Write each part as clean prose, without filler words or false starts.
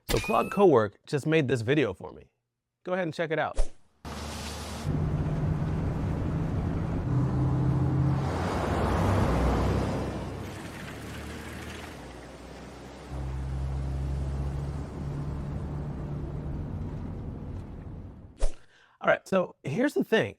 So Claude Co-Work just made this video for me. Go ahead and check it out. All right, so here's the thing.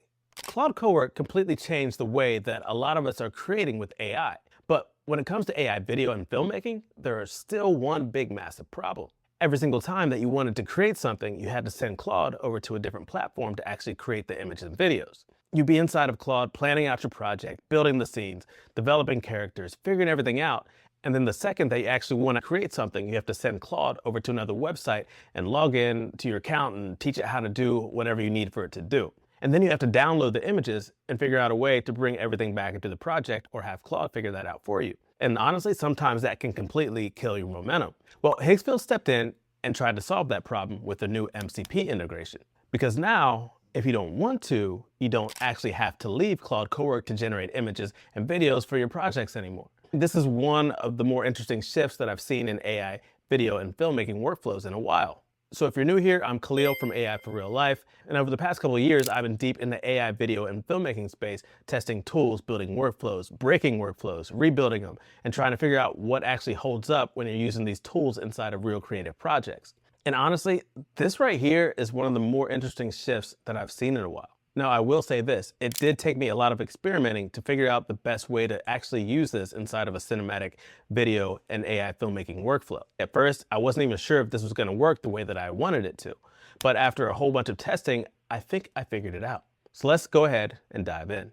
Claude Co-Work completely changed the way that a lot of us are creating with AI. But when it comes to AI video and filmmaking, there is still one big massive problem. Every single time that you wanted to create something, you had to send Claude over to a different platform to actually create the images and videos. You'd be inside of Claude planning out your project, building the scenes, developing characters, figuring everything out, and then the second that you actually want to create something, you have to send Claude over to another website and log in to your account and teach it how to do whatever you need for it to do. And then you have to download the images and figure out a way to bring everything back into the project or have Claude figure that out for you. And honestly, sometimes that can completely kill your momentum. Well, Higgsfield stepped in and tried to solve that problem with the new MCP integration. Because now, if you don't want to, you don't actually have to leave Claude Co-Work to generate images and videos for your projects anymore. This is one of the more interesting shifts that I've seen in AI video and filmmaking workflows in a while. So if you're new here, I'm Khalil from AI for Real Life, and over the past couple of years, I've been deep in the AI video and filmmaking space, testing tools, building workflows, breaking workflows, rebuilding them, and trying to figure out what actually holds up when you're using these tools inside of real creative projects. And honestly, this right here is one of the more interesting shifts that I've seen in a while. Now, I will say this, it did take me a lot of experimenting to figure out the best way to actually use this inside of a cinematic video and AI filmmaking workflow. At first, I wasn't even sure if this was going to work the way that I wanted it to. But after a whole bunch of testing, I think I figured it out. So let's go ahead and dive in.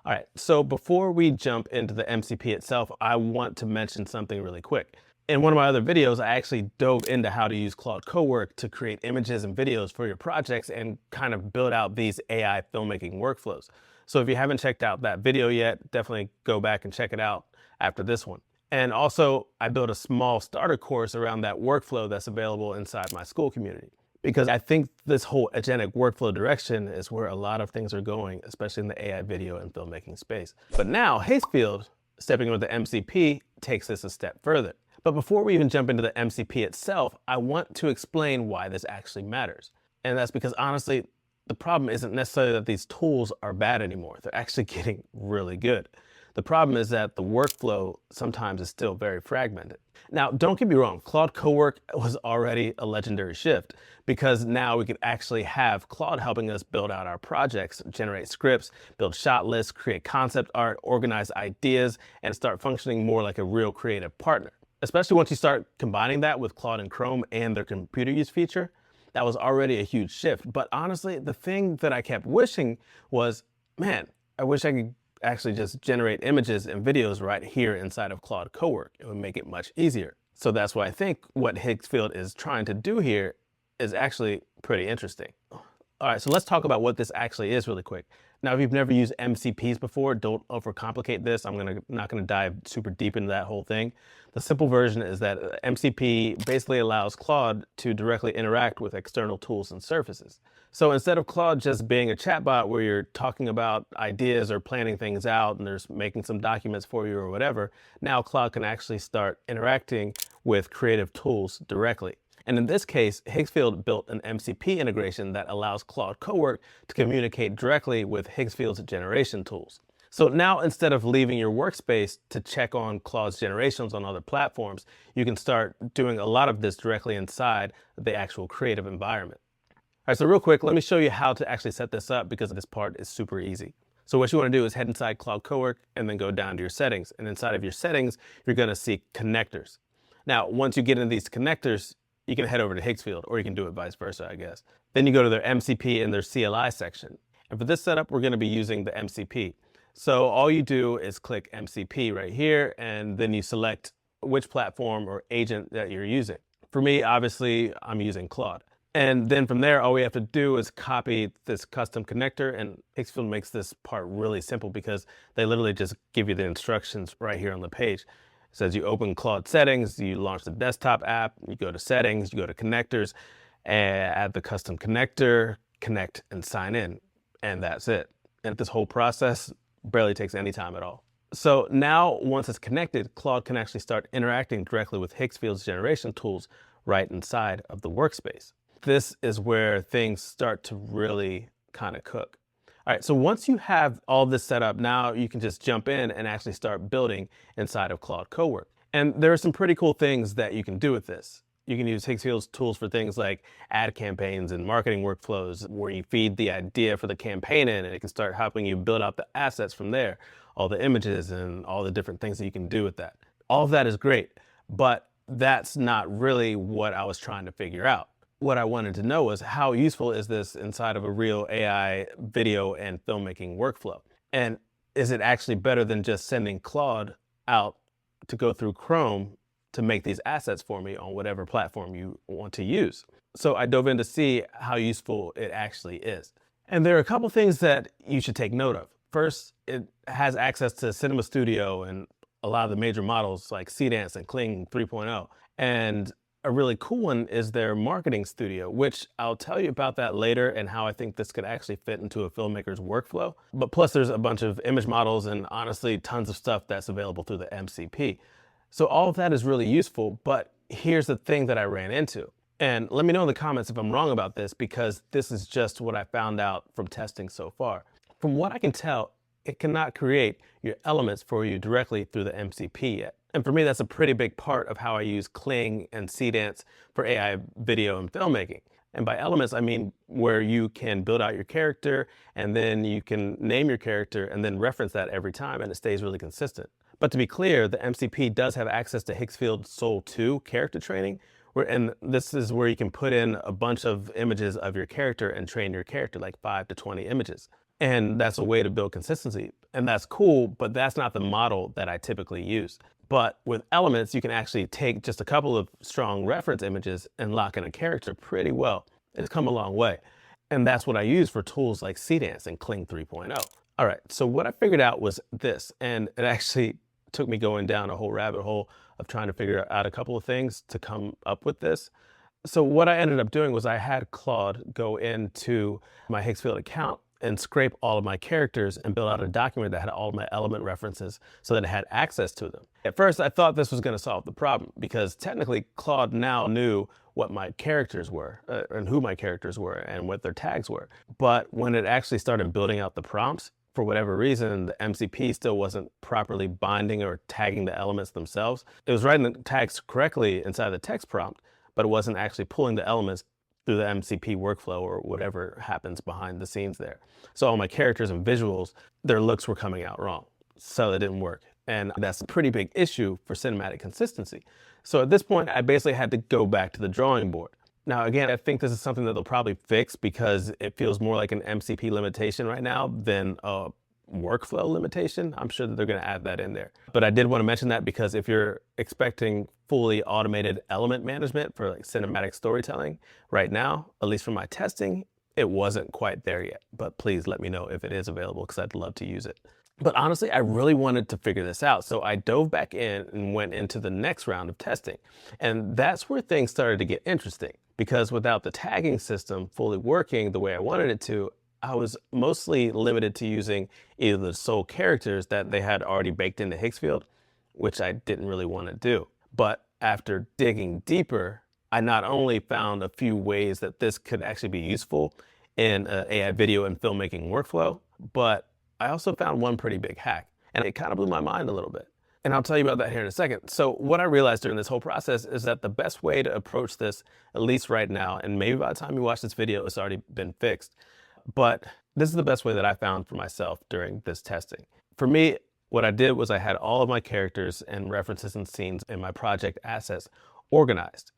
All right, so before we jump into the MCP itself, I want to mention something really quick. In one of my other videos, I actually dove into how to use Claude Co-Work to create images and videos for your projects and kind of build out these AI filmmaking workflows. So if you haven't checked out that video yet, definitely go back and check it out after this one. And also, I built a small starter course around that workflow that's available inside my Skool community. Because I think this whole agentic workflow direction is where a lot of things are going, especially in the AI video and filmmaking space. But now, Higgsfield, stepping into the MCP, takes this a step further. But before we even jump into the MCP itself, I want to explain why this actually matters. And that's because honestly, the problem isn't necessarily that these tools are bad anymore. They're actually getting really good. The problem is that the workflow sometimes is still very fragmented. Now, don't get me wrong, Claude Co-Work was already a legendary shift because now we could actually have Claude helping us build out our projects, generate scripts, build shot lists, create concept art, organize ideas, and start functioning more like a real creative partner. Especially once you start combining that with Claude and Chrome and their computer use feature, that was already a huge shift. But honestly, the thing that I kept wishing was, man, I wish I could actually just generate images and videos right here inside of Claude Co-Work. It would make it much easier. So that's why I think what Higgsfield is trying to do here is actually pretty interesting. All right, so let's talk about what this actually is really quick. Now, if you've never used MCPs before, don't overcomplicate this. I'm not gonna dive super deep into that whole thing. The simple version is that MCP basically allows Claude to directly interact with external tools and surfaces. So instead of Claude just being a chatbot where you're talking about ideas or planning things out and there's making some documents for you or whatever, now Claude can actually start interacting with creative tools directly. And in this case, Higgsfield built an MCP integration that allows Claude Co-Work to communicate directly with Higgsfield's generation tools. So now instead of leaving your workspace to check on Claude's generations on other platforms, you can start doing a lot of this directly inside the actual creative environment. All right, so real quick, let me show you how to actually set this up because this part is super easy. So what you want to do is head inside Claude Co-Work and then go down to your settings. And inside of your settings, you're going to see connectors. Now, once you get into these connectors, you can head over to Higgsfield, or you can do it vice versa, I guess. Then you go to their MCP and their CLI section. And for this setup, we're going to be using the MCP. So all you do is click MCP right here, and then you select which platform or agent that you're using. For me, obviously, I'm using Claude. And then from there, all we have to do is copy this custom connector, and Higgsfield makes this part really simple because they literally just give you the instructions right here on the page. It says you open Claude settings, you launch the desktop app, you go to settings, you go to connectors, add the custom connector, connect and sign in, and that's it. And this whole process barely takes any time at all. So now once it's connected, Claude can actually start interacting directly with Higgsfield's generation tools right inside of the workspace. This is where things start to really kind of cook. All right, so once you have all this set up, now you can just jump in and actually start building inside of Claude Co-Work. And there are some pretty cool things that you can do with this. You can use Higgsfield's tools for things like ad campaigns and marketing workflows, where you feed the idea for the campaign in and it can start helping you build out the assets from there, all the images and all the different things that you can do with that. All of that is great, but that's not really what I was trying to figure out. What I wanted to know was, how useful is this inside of a real AI video and filmmaking workflow? And is it actually better than just sending Claude out to go through Chrome to make these assets for me on whatever platform you want to use? So I dove in to see how useful it actually is. And there are a couple things that you should take note of. First, it has access to Cinema Studio and a lot of the major models like Seedance and Kling 3.0. And a really cool one is their marketing studio, which I'll tell you about that later and how I think this could actually fit into a filmmaker's workflow. But plus there's a bunch of image models and honestly tons of stuff that's available through the MCP. So all of that is really useful, but here's the thing that I ran into. And let me know in the comments if I'm wrong about this, because this is just what I found out from testing so far. From what I can tell, it cannot create your elements for you directly through the MCP yet. And for me, that's a pretty big part of how I use Kling and Seedance for AI video and filmmaking. And by elements, I mean where you can build out your character and then you can name your character and then reference that every time and it stays really consistent. But to be clear, the MCP does have access to Higgsfield Soul 2 character training, and this is where you can put in a bunch of images of your character and train your character, like 5 to 20 images. And that's a way to build consistency. And that's cool, but that's not the model that I typically use. But with elements, you can actually take just a couple of strong reference images and lock in a character pretty well. It's come a long way. And that's what I use for tools like Seedance and Kling 3.0. All right, so what I figured out was this, and it actually took me going down a whole rabbit hole of trying to figure out a couple of things to come up with this. So what I ended up doing was I had Claude go into my Higgsfield account and scrape all of my characters and build out a document that had all of my element references so that it had access to them. At first, I thought this was going to solve the problem, because technically Claude now knew what my characters were and who my characters were and what their tags were. But when it actually started building out the prompts, for whatever reason, the MCP still wasn't properly binding or tagging the elements themselves. It was writing the tags correctly inside the text prompt, but it wasn't actually pulling the elements through the MCP workflow or whatever happens behind the scenes there. So all my characters and visuals, their looks were coming out wrong. So it didn't work. And that's a pretty big issue for cinematic consistency. So at this point, I basically had to go back to the drawing board. Now, again, I think this is something that they'll probably fix, because it feels more like an MCP limitation right now than a workflow limitation. I'm sure that they're going to add that in there. But I did want to mention that, because if you're expecting fully automated element management for like cinematic storytelling right now, at least from my testing, it wasn't quite there yet. But please let me know if it is available, because I'd love to use it. But honestly, I really wanted to figure this out. So I dove back in and went into the next round of testing. And that's where things started to get interesting, because without the tagging system fully working the way I wanted it to, I was mostly limited to using either the sole characters that they had already baked into Higgsfield, which I didn't really want to do. But after digging deeper, I not only found a few ways that this could actually be useful in an AI video and filmmaking workflow, but I also found one pretty big hack, and it kind of blew my mind a little bit. And I'll tell you about that here in a second. So what I realized during this whole process is that the best way to approach this, at least right now, and maybe by the time you watch this video, it's already been fixed, but this is the best way that I found for myself during this testing. For me, what I did was I had all of my characters and references and scenes in my project assets organized.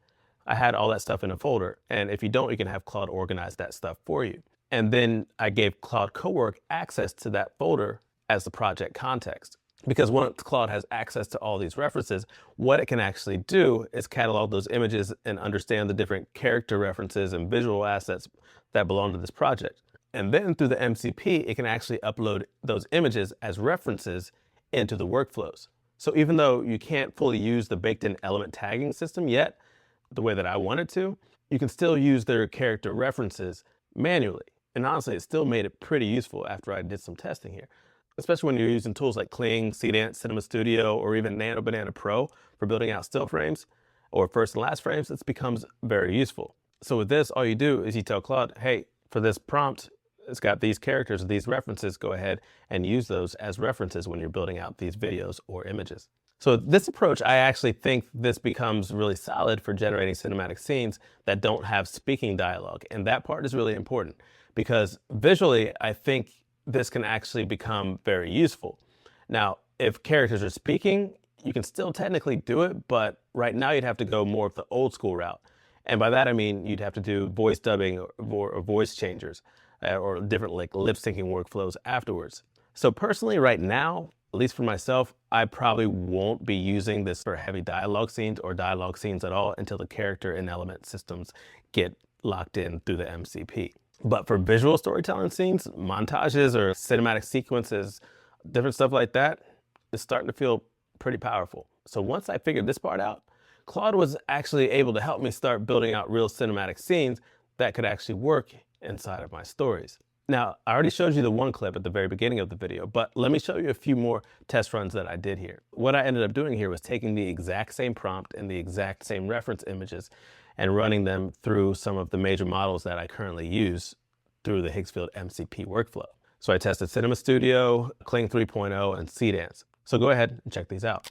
I had all that stuff in a folder, and if you don't, you can have Claude organize that stuff for you. And then I gave Claude Co-Work access to that folder as the project context. Because once Claude has access to all these references, what it can actually do is catalog those images and understand the different character references and visual assets that belong to this project. And then through the MCP, it can actually upload those images as references into the workflows. So even though you can't fully use the baked-in element tagging system yet, the way that I wanted to, you can still use their character references manually. And honestly, it still made it pretty useful after I did some testing here, especially when you're using tools like Kling, Seedance, Cinema Studio, or even Nano Banana Pro for building out still frames. or first and last frames, it becomes very useful. So with this, all you do is you tell Claude, hey, for this prompt, it's got these characters, these references, go ahead and use those as references when you're building out these videos or images. So this approach, I actually think this becomes really solid for generating cinematic scenes that don't have speaking dialogue. And that part is really important because visually, I think this can actually become very useful. Now, if characters are speaking, you can still technically do it, but right now you'd have to go more of the old school route. And by that, I mean, you'd have to do voice dubbing or voice changers or different like lip syncing workflows afterwards. So personally, right now, at least for myself, I probably won't be using this for heavy dialogue scenes or dialogue scenes at all until the character and element systems get locked in through the MCP. But for visual storytelling scenes, montages or cinematic sequences, different stuff like that, it's starting to feel pretty powerful. So once I figured this part out, Claude was actually able to help me start building out real cinematic scenes that could actually work inside of my stories. Now, I already showed you the one clip at the very beginning of the video, but let me show you a few more test runs that I did here. What I ended up doing here was taking the exact same prompt and the exact same reference images and running them through some of the major models that I currently use through the Higgsfield MCP workflow. So I tested Cinema Studio, Kling 3.0, and Seedance. So go ahead and check these out.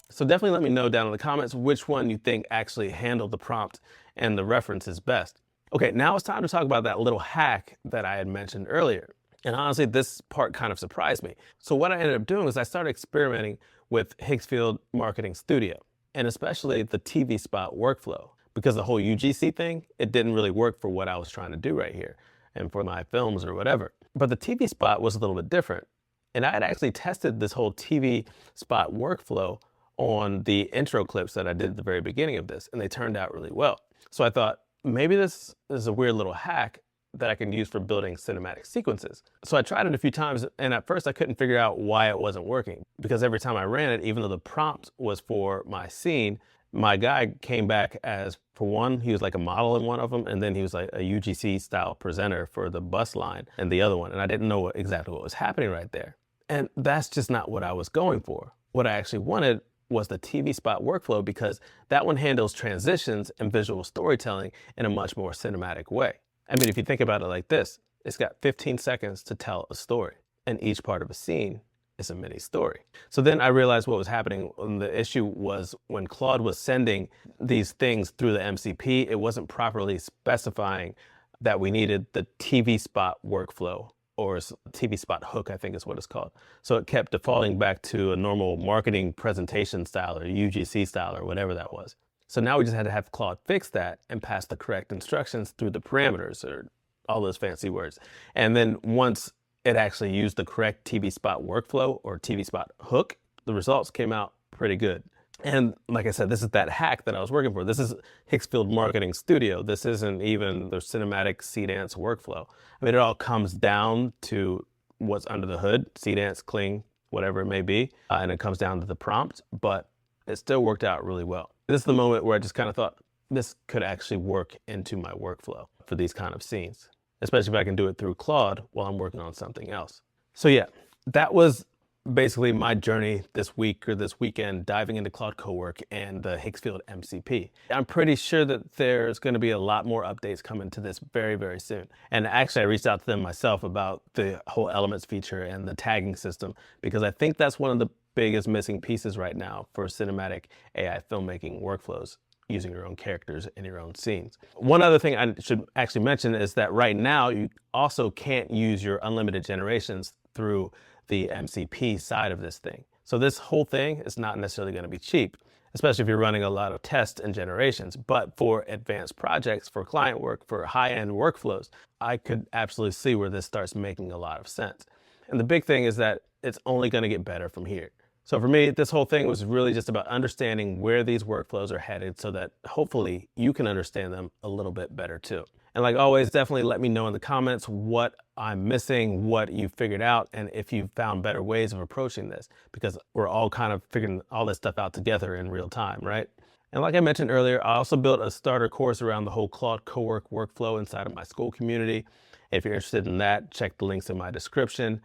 So definitely let me know down in the comments which one you think actually handled the prompt and the references best. Okay, now it's time to talk about that little hack that I had mentioned earlier. And honestly, this part kind of surprised me. So what I ended up doing is I started experimenting with Higgsfield Marketing Studio, and especially the TV spot workflow, because the whole UGC thing, it didn't really work for what I was trying to do right here and for my films or whatever. But the TV spot was a little bit different. And I had actually tested this whole TV spot workflow on the intro clips that I did at the very beginning of this, and they turned out really well. So I thought, maybe this is a weird little hack that I can use for building cinematic sequences. So I tried it a few times, and at first I couldn't figure out why it wasn't working, because every time I ran it, even though the prompt was for my scene, my guy came back as, for one, he was like a model in one of them, and then he was like a UGC style presenter for the bus line and the other one, and I didn't know exactly what was happening right there. And that's just not what I was going for. What I actually wanted was the TV spot workflow, because that one handles transitions and visual storytelling in a much more cinematic way. I mean, if you think about it like this, it's got 15 seconds to tell a story, and each part of a scene is a mini story. So then I realized what was happening. And the issue was when Claude was sending these things through the MCP, it wasn't properly specifying that we needed the TV spot workflow, or TV spot hook, I think is what it's called. So it kept defaulting back to a normal marketing presentation style or UGC style or whatever that was. So now we just had to have Claude fix that and pass the correct instructions through the parameters or all those fancy words. And then once it actually used the correct TV spot workflow or TV spot hook, the results came out pretty good. And like I said, this is that hack that I was working for. This is Higgsfield Marketing Studio. This isn't even the cinematic Seedance workflow. I mean, it all comes down to what's under the hood, Seedance, Kling, whatever it may be, and it comes down to the prompt, but it still worked out really well. This is the moment where I just kind of thought, this could actually work into my workflow for these kind of scenes, especially if I can do it through Claude while I'm working on something else. So yeah, that was basically my journey this week or this weekend, diving into Claude Co-Work and the Higgsfield MCP. I'm pretty sure that there's going to be a lot more updates coming to this very, very soon. And actually, I reached out to them myself about the whole elements feature and the tagging system, because I think that's one of the biggest missing pieces right now for cinematic AI filmmaking workflows, using your own characters in your own scenes. One other thing I should actually mention is that right now, you also can't use your unlimited generations through the MCP side of this thing. So this whole thing is not necessarily going to be cheap, especially if you're running a lot of tests and generations. But for advanced projects, for client work, for high-end workflows, I could absolutely see where this starts making a lot of sense. And the big thing is that it's only going to get better from here. So for me, this whole thing was really just about understanding where these workflows are headed so that hopefully you can understand them a little bit better too. And like always, definitely let me know in the comments what I'm missing, what you figured out, and if you found better ways of approaching this, because we're all kind of figuring all this stuff out together in real time, right? And like I mentioned earlier, I also built a starter course around the whole Claude Co-Work workflow inside of my Skool community. If you're interested in that, check the links in my description.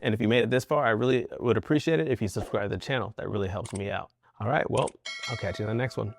And if you made it this far, I really would appreciate it if you subscribe to the channel. That really helps me out. All right, well, I'll catch you in the next one.